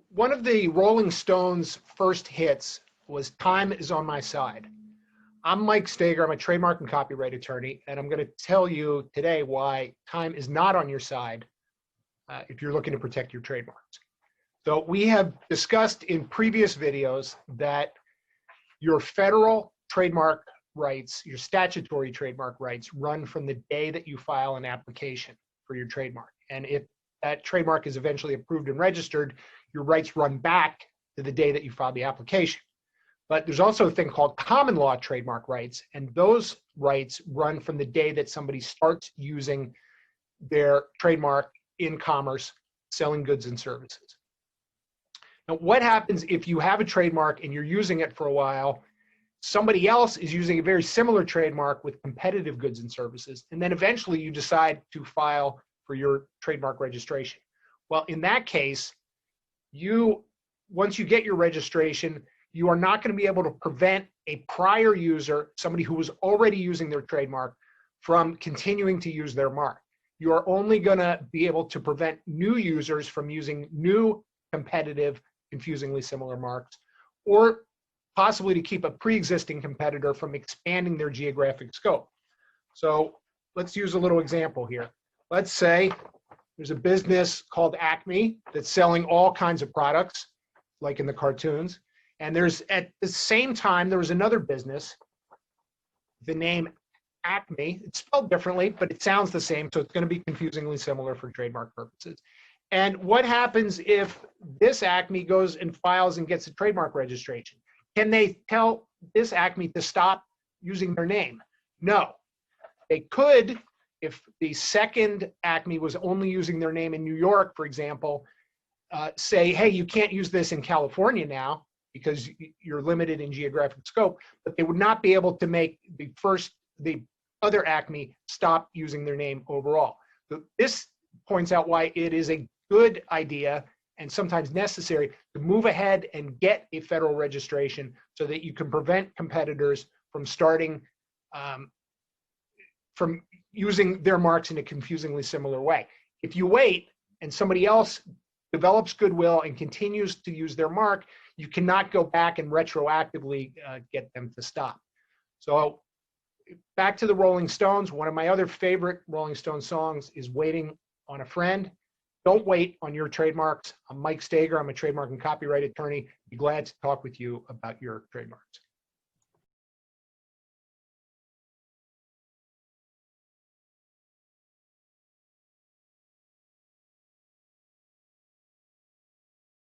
One of the Rolling Stones' first hits was "Time Is on My Side." I'm Mike Steger. I'm a trademark and copyright attorney, and I'm going to tell you today why time is not on your side if you're looking to protect your trademarks. So we have discussed in previous videos that your federal trademark rights, your statutory trademark rights, run from the day that you file an application for your trademark. And if that trademark is eventually approved and registered, your rights run back to the day that you filed the application. But there's also a thing called common law trademark rights, and those rights run from the day that somebody starts using their trademark in commerce, selling goods and services. Now, what happens if you have a trademark and you're using it for a while, somebody else is using a very similar trademark with competitive goods and services, and then eventually you decide to file for your trademark registration? Well, in that case, once you get your registration, you are not going to be able to prevent a prior user, somebody who was already using their trademark, from continuing to use their mark. You are only going to be able to prevent new users from using new competitive, confusingly similar marks, or possibly to keep a pre-existing competitor from expanding their geographic scope. So let's use a little example here. Let's say there's a business called Acme that's selling all kinds of products, like in the cartoons. And at the same time, there was another business, the name Acme. It's spelled differently, but it sounds the same, so it's going to be confusingly similar for trademark purposes. And what happens if this Acme goes and files and gets a trademark registration? Can they tell this Acme to stop using their name? No. They could, if the second Acme was only using their name in New York, for example, say, hey, you can't use this in California now because you're limited in geographic scope, but they would not be able to make the other Acme stop using their name overall. So this points out why it is a good idea and sometimes necessary to move ahead and get a federal registration so that you can prevent competitors from from using their marks in a confusingly similar way. If you wait and somebody else develops goodwill and continues to use their mark, you cannot go back and retroactively get them to stop. So back to the Rolling Stones. One of my other favorite Rolling Stones songs is "Waiting on a Friend." Don't wait on your trademarks. I'm Mike Steger. I'm a trademark and copyright attorney. Be glad to talk with you about your trademarks.